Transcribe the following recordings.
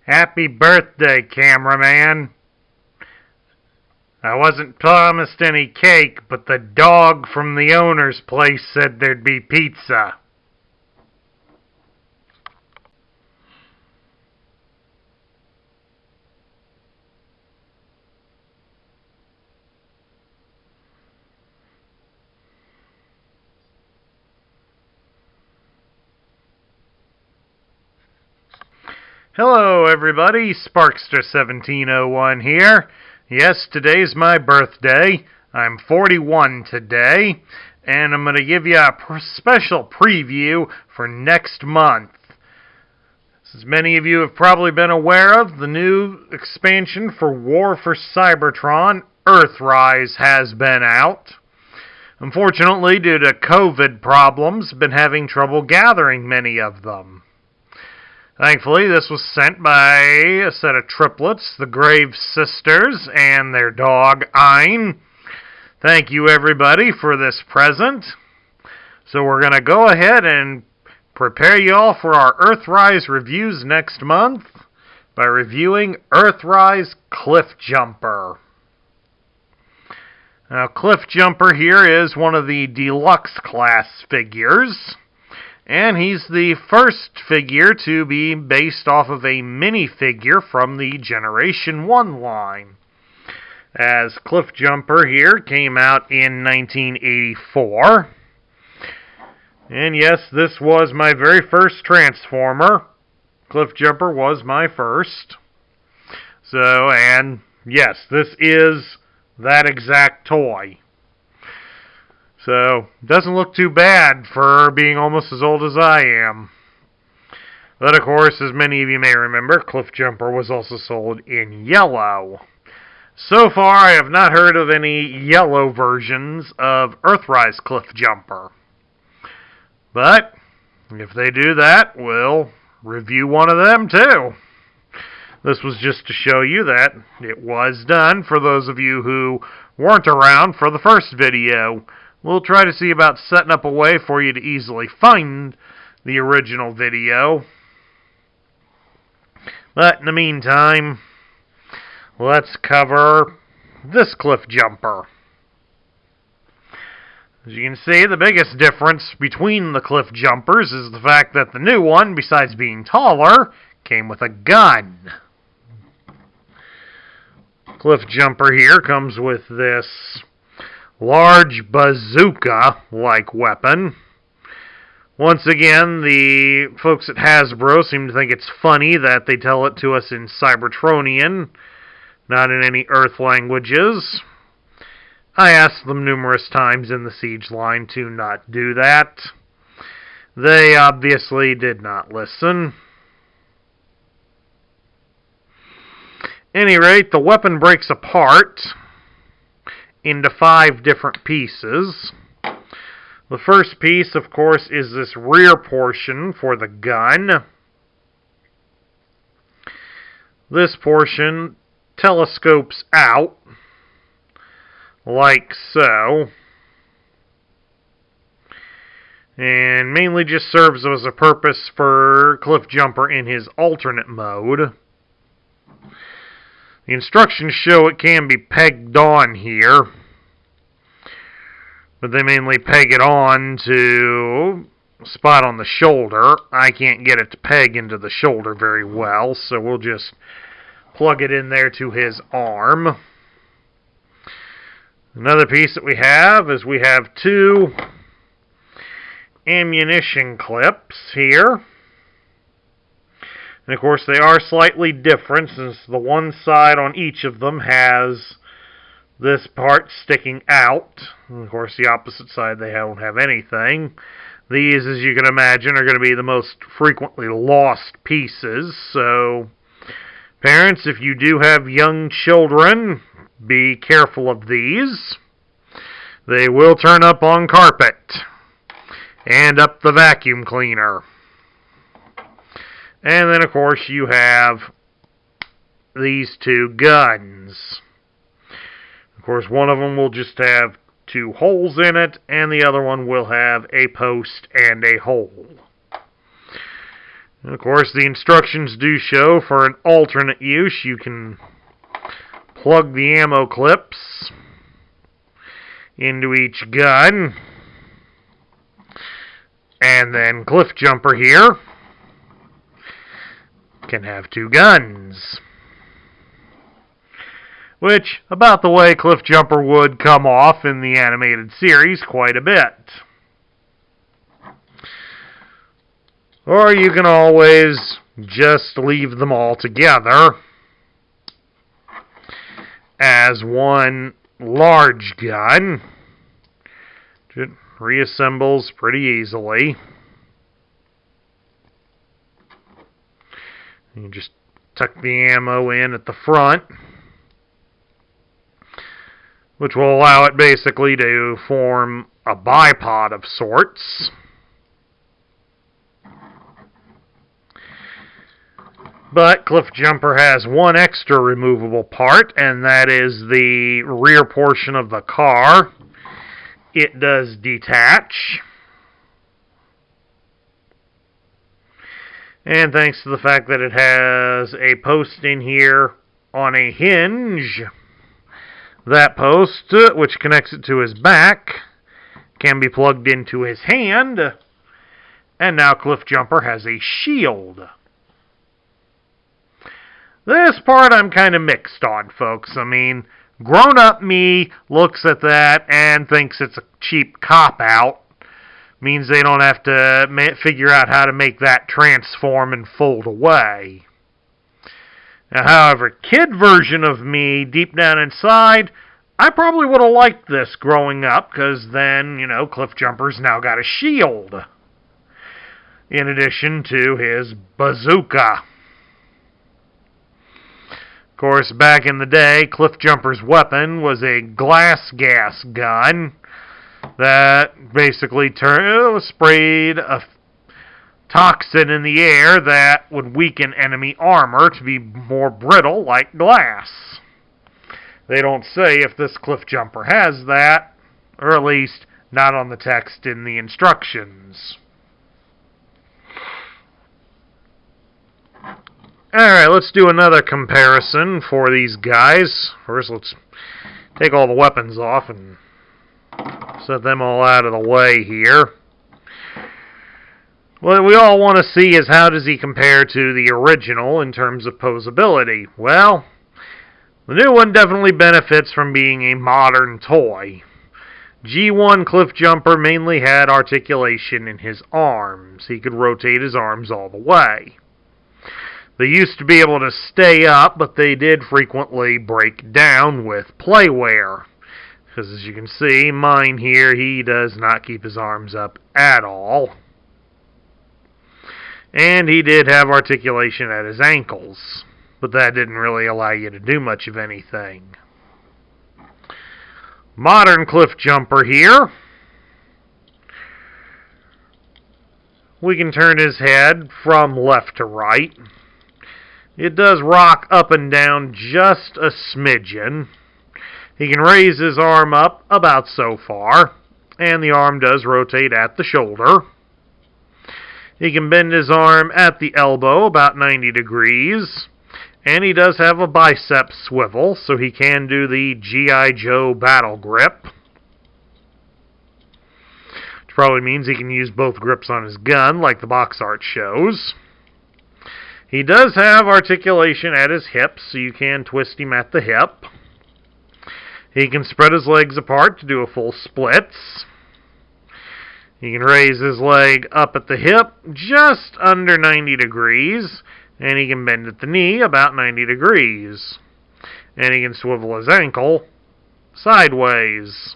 Happy birthday, cameraman. I wasn't promised any cake, but the dog from the owner's place said there'd be pizza. Hello everybody, Sparkster1701 here. Yes, today's my birthday. I'm 41 today, and I'm going to give you a special preview for next month. As many of you have probably been aware of, the new expansion for War for Cybertron, Earthrise, has been out. Unfortunately, due to COVID problems, I've been having trouble gathering many of them. Thankfully, this was sent by a set of triplets, the Grave Sisters, and their dog, Ein. Thank you, everybody, for this present. So we're going to go ahead and prepare you all for our Earthrise reviews next month by reviewing Earthrise Cliffjumper. Now, Cliffjumper here is one of the deluxe class figures. And he's the first figure to be based off of a minifigure from the Generation 1 line. As Cliffjumper here came out in 1984. And yes, this was my very first Transformer. Cliffjumper was my first. So, and yes, this is that exact toy. So, doesn't look too bad for being almost as old as I am. But of course, as many of you may remember, Cliffjumper was also sold in yellow. So far, I have not heard of any yellow versions of Earthrise Cliffjumper. But, if they do that, we'll review one of them too. This was just to show you that it was done for those of you who weren't around for the first video. We'll try to see about setting up a way for you to easily find the original video. But in the meantime, let's cover this Cliffjumper. As you can see, the biggest difference between the Cliffjumpers is the fact that the new one, besides being taller, came with a gun. Cliffjumper here comes with this large bazooka-like weapon. Once again, the folks at Hasbro seem to think it's funny that they tell it to us in Cybertronian, not in any Earth languages. I asked them numerous times in the Siege line to not do that. They obviously did not listen. At any rate, the weapon breaks apart into 5 different pieces. The first piece, of course, is this rear portion for the gun. This portion telescopes out, like so, and mainly just serves as a purpose for Cliffjumper in his alternate mode. The instructions show it can be pegged on here, but they mainly peg it on to a spot on the shoulder. I can't get it to peg into the shoulder very well, so we'll just plug it in there to his arm. Another piece that we have is we have 2 ammunition clips here. And of course they are slightly different since the one side on each of them has this part sticking out. And of course the opposite side they don't have anything. These, as you can imagine, are going to be the most frequently lost pieces. So parents, if you do have young children, be careful of these. They will turn up on carpet and up the vacuum cleaner. And then, of course, you have these 2 guns. Of course, one of them will just have 2 holes in it, and the other one will have a post and a hole. And of course, the instructions do show for an alternate use. You can plug the ammo clips into each gun. And then Cliffjumper here can have two guns. Which, about the way Cliffjumper would come off in the animated series quite a bit. Or you can always just leave them all together as one large gun. It reassembles pretty easily. You just tuck the ammo in at the front, which will allow it basically to form a bipod of sorts. But Cliffjumper has one extra removable part, and that is the rear portion of the car. It does detach. And thanks to the fact that it has a post in here on a hinge, that post, which connects it to his back, can be plugged into his hand. And now Cliffjumper has a shield. This part I'm kind of mixed on, folks. I mean, grown-up me looks at that and thinks it's a cheap cop-out. Means they don't have to figure out how to make that transform and fold away. Now, however, kid version of me, deep down inside, I probably would have liked this growing up, because then, Cliffjumper's now got a shield, in addition to his bazooka. Of course, back in the day, Cliffjumper's weapon was a glass gas gun that basically sprayed a toxin in the air that would weaken enemy armor to be more brittle like glass. They don't say if this Cliffjumper has that, or at least not on the text in the instructions. Alright, let's do another comparison for these guys. First, let's take all the weapons off and set them all out of the way here. What we all want to see is how does he compare to the original in terms of posability. Well, the new one definitely benefits from being a modern toy. G1 Cliffjumper mainly had articulation in his arms. He could rotate his arms all the way. They used to be able to stay up, but they did frequently break down with playwear. Because as you can see, mine here, he does not keep his arms up at all. And he did have articulation at his ankles, but that didn't really allow you to do much of anything. Modern Cliffjumper here. We can turn his head from left to right. It does rock up and down just a smidgen. He can raise his arm up about so far, and the arm does rotate at the shoulder. He can bend his arm at the elbow about 90 degrees, and he does have a bicep swivel, so he can do the G.I. Joe battle grip. Which probably means he can use both grips on his gun, like the box art shows. He does have articulation at his hips, so you can twist him at the hip. He can spread his legs apart to do a full splits. He can raise his leg up at the hip just under 90 degrees, and he can bend at the knee about 90 degrees. And he can swivel his ankle sideways.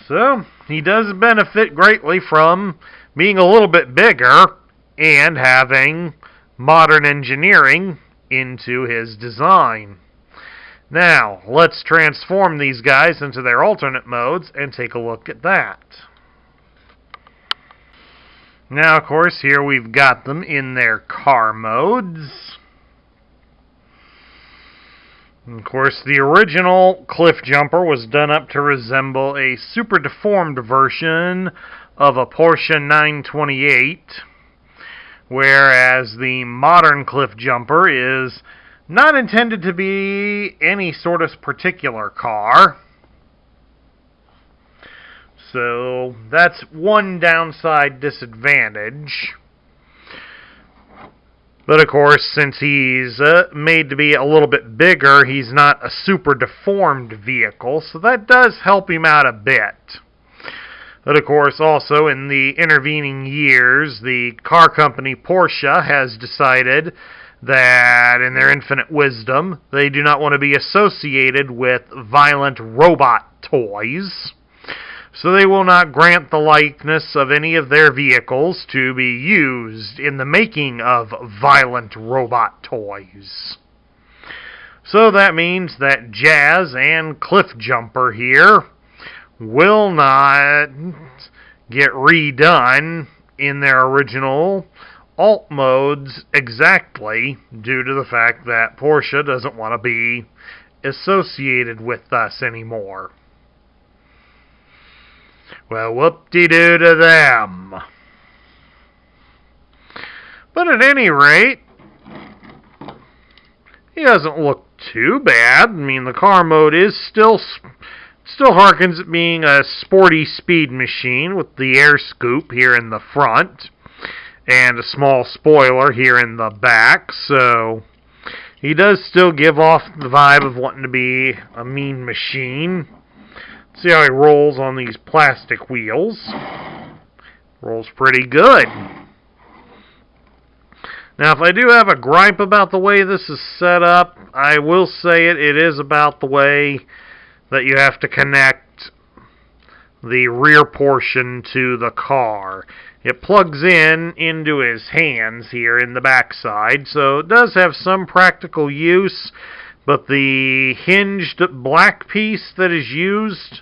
So, he does benefit greatly from being a little bit bigger and having modern engineering into his design. Now, let's transform these guys into their alternate modes and take a look at that. Now, of course, here we've got them in their car modes. Of course, the original Cliffjumper was done up to resemble a super deformed version of a Porsche 928, whereas the modern Cliffjumper is not intended to be any sort of particular car. So that's one downside disadvantage. But of course, since he's made to be a little bit bigger, he's not a super deformed vehicle, so that does help him out a bit. But of course, also in the intervening years, the car company Porsche has decided that, in their infinite wisdom, they do not want to be associated with violent robot toys. So they will not grant the likeness of any of their vehicles to be used in the making of violent robot toys. So that means that Jazz and Cliffjumper here will not get redone in their original alt modes exactly, due to the fact that Porsche doesn't want to be associated with us anymore. Well, whoop-de-doo to them. But at any rate, he doesn't look too bad. I mean, the car mode is still harkens at being a sporty speed machine with the air scoop here in the front and a small spoiler here in the back. So he does still give off the vibe of wanting to be a mean machine. See how he rolls on these plastic wheels. Rolls pretty good. Now, if I do have a gripe about the way this is set up, I will say it is about the way that you have to connect the rear portion to the car. It plugs into his hands here in the backside, so it does have some practical use, but the hinged black piece that is used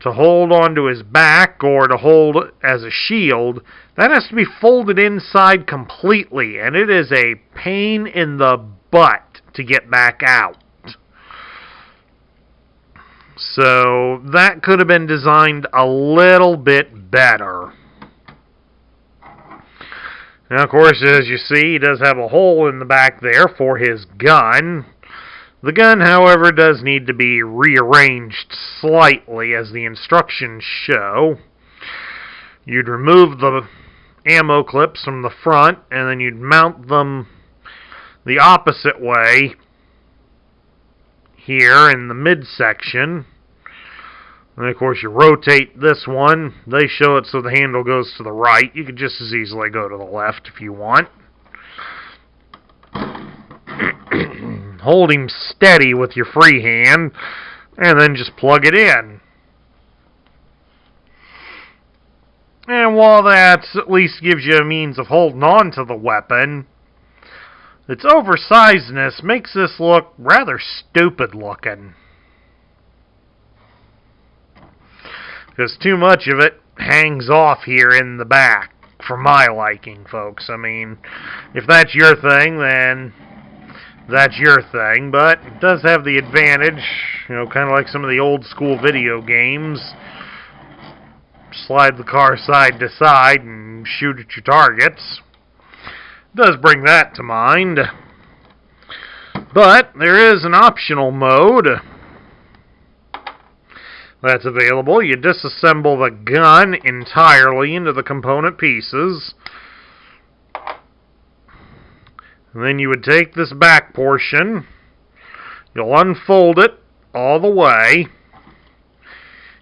to hold onto his back or to hold as a shield, that has to be folded inside completely, and it is a pain in the butt to get back out. So that could have been designed a little bit better. Now, of course, as you see, he does have a hole in the back there for his gun. The gun, however, does need to be rearranged slightly, as the instructions show. You'd remove the ammo clips from the front, and then you'd mount them the opposite way here in the midsection. And of course, you rotate this one. They show it so the handle goes to the right. You could just as easily go to the left if you want. Hold him steady with your free hand, and then just plug it in. And while that at least gives you a means of holding on to the weapon, its oversizedness makes this look rather stupid looking. Because too much of it hangs off here in the back, for my liking, folks. I mean, if that's your thing, then that's your thing, but it does have the advantage, kind of like some of the old school video games. Slide the car side to side and shoot at your targets. It does bring that to mind. But there is an optional mode that's available. You disassemble the gun entirely into the component pieces. And then you would take this back portion, you'll unfold it all the way.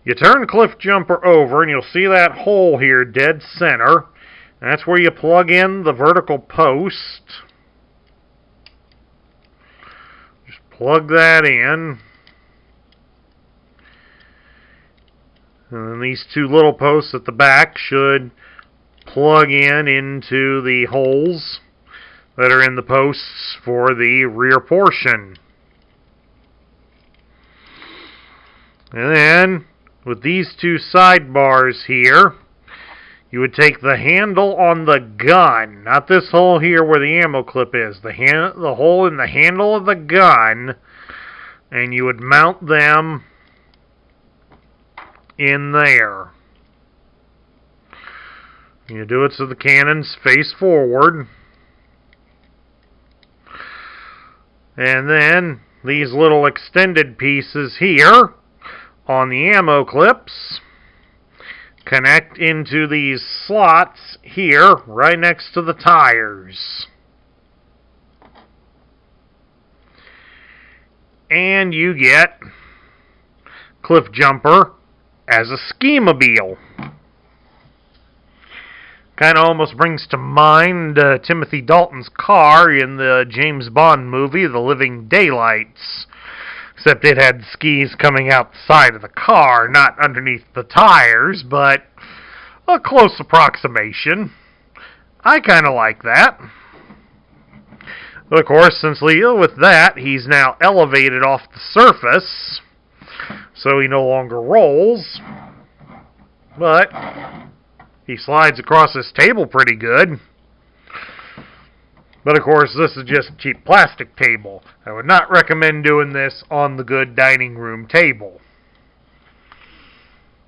You turn Cliffjumper over and you'll see that hole here dead center. That's where you plug in the vertical post. Just plug that in. And then these two little posts at the back should plug into the holes that are in the posts for the rear portion. And then, with these two sidebars here, you would take the handle on the gun, not this hole here where the ammo clip is, the hole in the handle of the gun, and you would mount them in there. You do it so the cannons face forward. And then these little extended pieces here on the ammo clips connect into these slots here right next to the tires. And you get Cliffjumper as a ski-mobile. Kind of almost brings to mind Timothy Dalton's car in the James Bond movie, The Living Daylights. Except it had skis coming out the side of the car, not underneath the tires, but a close approximation. I kind of like that. But of course, since with that, he's now elevated off the surface, so he no longer rolls. But he slides across this table pretty good. But of course, this is just a cheap plastic table. I would not recommend doing this on the good dining room table.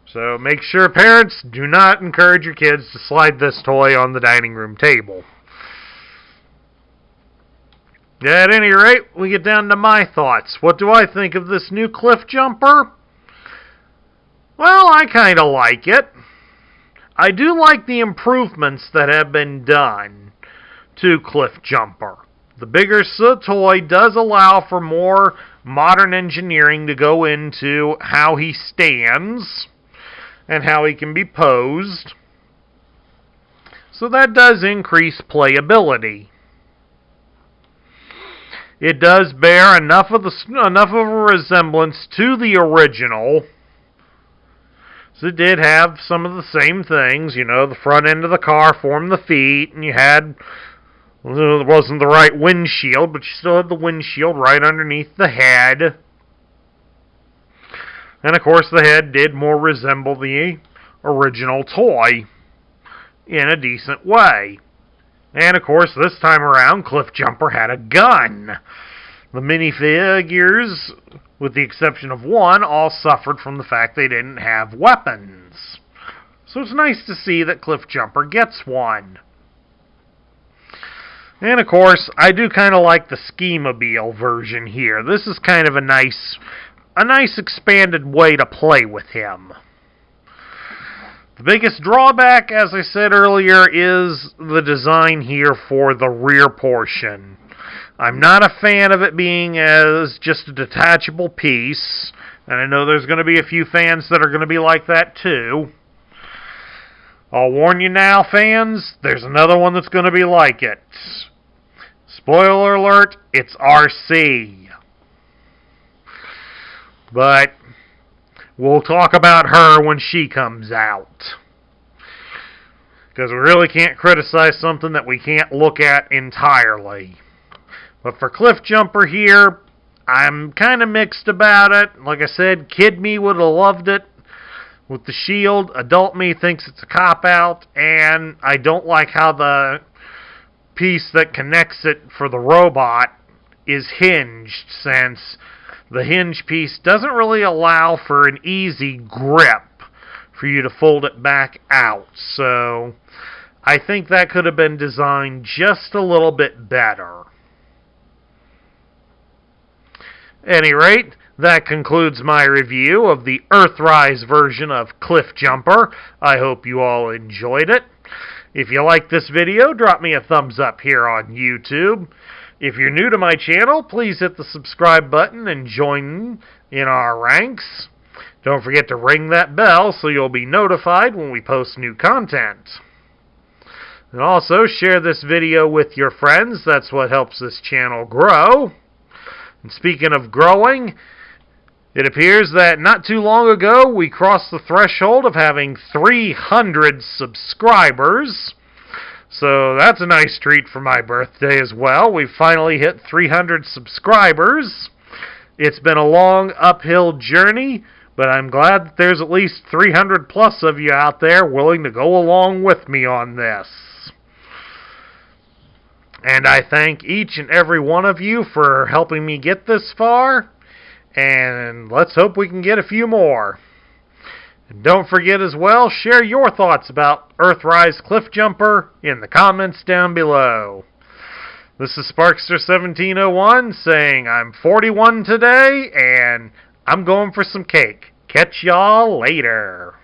So make sure, parents, do not encourage your kids to slide this toy on the dining room table. At any rate, we get down to my thoughts. What do I think of this new Cliffjumper? Well, I kind of like it. I do like the improvements that have been done to Cliffjumper. The bigger toy does allow for more modern engineering to go into how he stands and how he can be posed. So that does increase playability. It does bear enough of a resemblance to the original. So it did have some of the same things. You know, the front end of the car formed the feet, and you had, it wasn't the right windshield, but you still had the windshield right underneath the head. And of course the head did more resemble the original toy in a decent way. And of course this time around Cliffjumper had a gun. The minifigures, with the exception of one, all suffered from the fact they didn't have weapons. So it's nice to see that Cliffjumper gets one. And of course, I do kind of like the ski-mobile version here. This is kind of a nice expanded way to play with him. The biggest drawback, as I said earlier, is the design here for the rear portion. I'm not a fan of it being as just a detachable piece, and I know there's going to be a few fans that are going to be like that too. I'll warn you now, fans, there's another one that's going to be like it. Spoiler alert, it's RC. But we'll talk about her when she comes out. Because we really can't criticize something that we can't look at entirely. But for Cliffjumper here, I'm kind of mixed about it. Like I said, kid me would have loved it with the shield. Adult me thinks it's a cop-out. And I don't like how the piece that connects it for the robot is hinged, since the hinge piece doesn't really allow for an easy grip for you to fold it back out. So I think that could have been designed just a little bit better. At any rate, that concludes my review of the Earthrise version of Cliffjumper. I hope you all enjoyed it. If you like this video, drop me a thumbs up here on YouTube. If you're new to my channel, please hit the subscribe button and join in our ranks. Don't forget to ring that bell so you'll be notified when we post new content. And also share this video with your friends. That's what helps this channel grow. And speaking of growing, it appears that not too long ago we crossed the threshold of having 300 subscribers. So that's a nice treat for my birthday as well. We've finally hit 300 subscribers. It's been a long uphill journey, but I'm glad that there's at least 300 plus of you out there willing to go along with me on this. And I thank each and every one of you for helping me get this far. And let's hope we can get a few more. And don't forget as well, share your thoughts about Earthrise Cliffjumper in the comments down below. This is Sparkster1701 saying I'm 41 today and I'm going for some cake. Catch y'all later.